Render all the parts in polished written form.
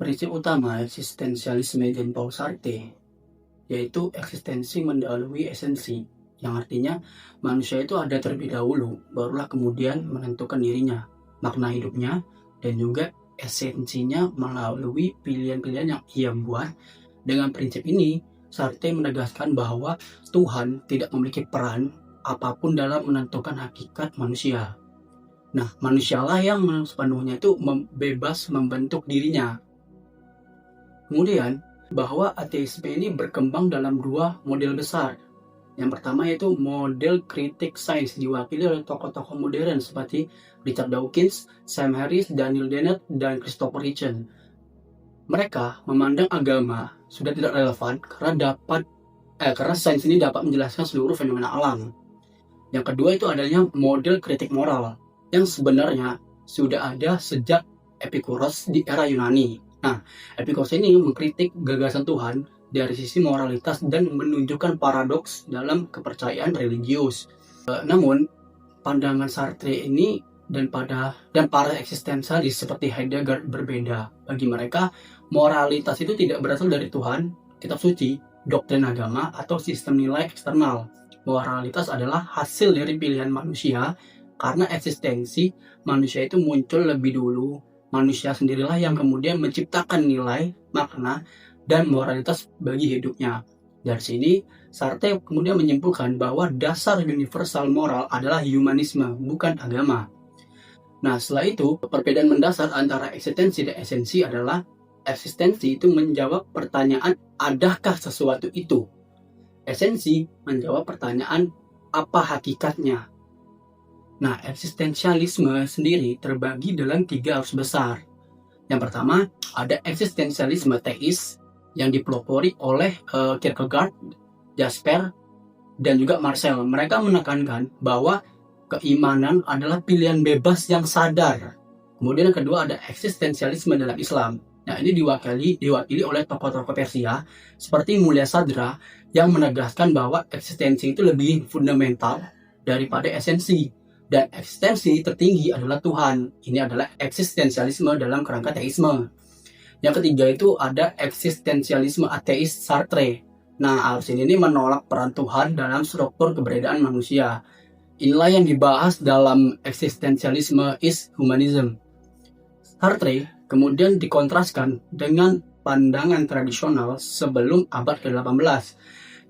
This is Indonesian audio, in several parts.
Prinsip utama eksistensialisme Jean-Paul Sartre yaitu eksistensi mendahului esensi, yang artinya manusia itu ada terlebih dahulu, barulah kemudian menentukan dirinya, makna hidupnya, dan juga esensinya melalui pilihan-pilihan yang ia buat. Dengan prinsip ini, Sartre menegaskan bahwa Tuhan tidak memiliki peran apapun dalam menentukan hakikat manusia. Nah, manusialah yang sepenuhnya itu bebas membentuk dirinya. Kemudian, bahwa ateisme ini berkembang dalam dua model besar. Yang pertama yaitu model kritik sains, diwakili oleh tokoh-tokoh modern seperti Richard Dawkins, Sam Harris, Daniel Dennett, dan Christopher Hitchens. Mereka memandang agama sudah tidak relevan karena sains ini dapat menjelaskan seluruh fenomena alam. Yang kedua itu adanya model kritik moral yang sebenarnya sudah ada sejak Epikuros di era Yunani. Nah, Epikuros ini mengkritik gagasan Tuhan dari sisi moralitas dan menunjukkan paradoks dalam kepercayaan religius. Namun, pandangan Sartre ini dan para eksistensialis seperti Heidegger berbeda. Bagi mereka, moralitas itu tidak berasal dari Tuhan, kitab suci, doktrin agama, atau sistem nilai eksternal. Moralitas adalah hasil dari pilihan manusia karena eksistensi manusia itu muncul lebih dulu. Manusia sendirilah yang kemudian menciptakan nilai, makna, dan moralitas bagi hidupnya. Dari sini, Sartre kemudian menyimpulkan bahwa dasar universal moral adalah humanisme, bukan agama. Nah, setelah itu, perbedaan mendasar antara eksistensi dan esensi adalah eksistensi itu menjawab pertanyaan, adakah sesuatu itu? Esensi menjawab pertanyaan, apa hakikatnya? Nah, eksistensialisme sendiri terbagi dalam 3 arus besar. Yang pertama, ada eksistensialisme teis yang dipelopori oleh Kierkegaard, Jasper, dan juga Marcel. Mereka menekankan bahwa keimanan adalah pilihan bebas yang sadar. Kemudian yang kedua ada eksistensialisme dalam Islam. Nah, ini diwakili oleh tokoh-tokoh Persia seperti Mulia Sadra yang menegaskan bahwa eksistensi itu lebih fundamental daripada esensi. Dan eksistensi tertinggi adalah Tuhan. Ini adalah eksistensialisme dalam kerangka teisme. Yang ketiga itu ada eksistensialisme ateis Sartre. Nah, arus ini menolak peran Tuhan dalam struktur keberadaan manusia. Inilah yang dibahas dalam eksistensialisme is humanism. Sartre kemudian dikontraskan dengan pandangan tradisional sebelum abad ke-18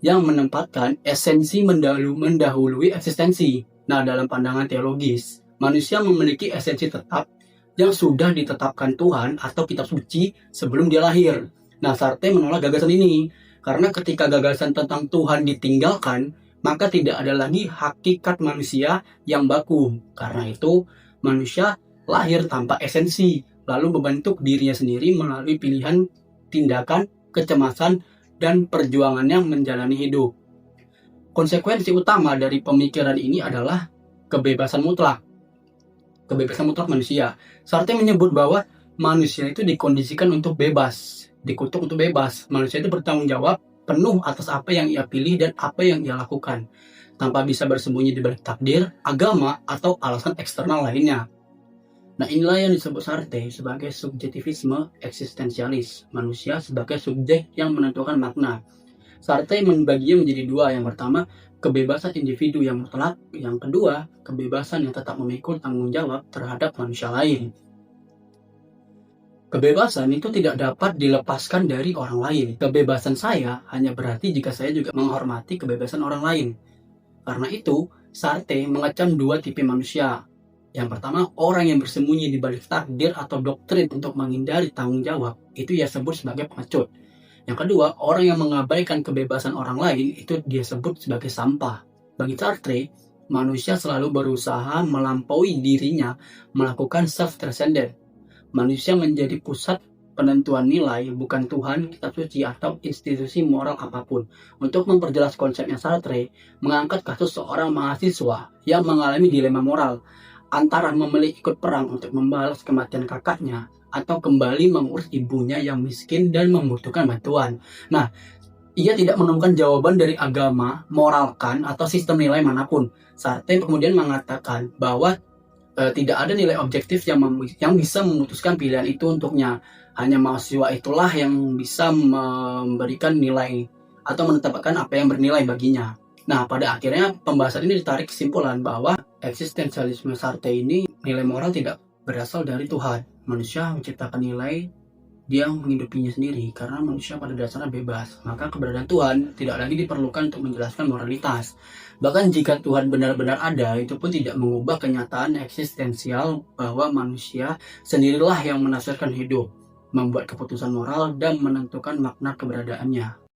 yang menempatkan esensi mendahului eksistensi. Nah, dalam pandangan teologis, manusia memiliki esensi tetap yang sudah ditetapkan Tuhan atau kitab suci sebelum dia lahir. Nah, Sartre menolak gagasan ini karena ketika gagasan tentang Tuhan ditinggalkan, maka tidak ada lagi hakikat manusia yang baku. Karena itu, manusia lahir tanpa esensi, lalu membentuk dirinya sendiri melalui pilihan, tindakan, kecemasan, dan perjuangannya menjalani hidup. Konsekuensi utama dari pemikiran ini adalah kebebasan mutlak. Kebebasan mutlak manusia. Sartre menyebut bahwa manusia itu dikondisikan untuk bebas, dikutuk untuk bebas. Manusia itu bertanggung jawab penuh atas apa yang ia pilih dan apa yang ia lakukan, tanpa bisa bersembunyi di balik takdir, agama, atau alasan eksternal lainnya. Nah, inilah yang disebut Sartre sebagai subjektivisme eksistensialis, manusia sebagai subjek yang menentukan makna. Sartre membaginya menjadi 2. Yang pertama, kebebasan individu yang mutlak. Yang kedua, kebebasan yang tetap memikul tanggung jawab terhadap manusia lain. Kebebasan itu tidak dapat dilepaskan dari orang lain. Kebebasan saya hanya berarti jika saya juga menghormati kebebasan orang lain. Karena itu, Sartre mengecam 2 tipe manusia. Yang pertama, orang yang bersembunyi di balik takdir atau doktrin untuk menghindari tanggung jawab, itu ia sebut sebagai pengecut. Yang kedua, orang yang mengabaikan kebebasan orang lain itu dia sebut sebagai sampah. Bagi Sartre, manusia selalu berusaha melampaui dirinya melakukan self-transcendent. Manusia menjadi pusat penentuan nilai, bukan Tuhan, kitab suci, atau institusi moral apapun. Untuk memperjelas konsepnya, Sartre mengangkat kasus seorang mahasiswa yang mengalami dilema moral antara memilih ikut perang untuk membalas kematian kakaknya atau kembali mengurus ibunya yang miskin dan membutuhkan bantuan. Nah, ia tidak menemukan jawaban dari agama, moralkan, atau sistem nilai manapun. Sartre kemudian mengatakan bahwa tidak ada nilai objektif yang bisa memutuskan pilihan itu untuknya. hanya mahasiswa itulah yang bisa memberikan nilai atau menetapkan apa yang bernilai baginya. Nah, pada akhirnya pembahasan ini ditarik kesimpulan bahwa eksistensialisme Sartre ini nilai moral tidak berasal dari Tuhan. Manusia menciptakan nilai, dia menghidupinya sendiri karena manusia pada dasarnya bebas. Maka keberadaan Tuhan tidak lagi diperlukan untuk menjelaskan moralitas. Bahkan jika Tuhan benar-benar ada, itu pun tidak mengubah kenyataan eksistensial bahwa manusia sendirilah yang menafsirkan hidup, membuat keputusan moral, dan menentukan makna keberadaannya.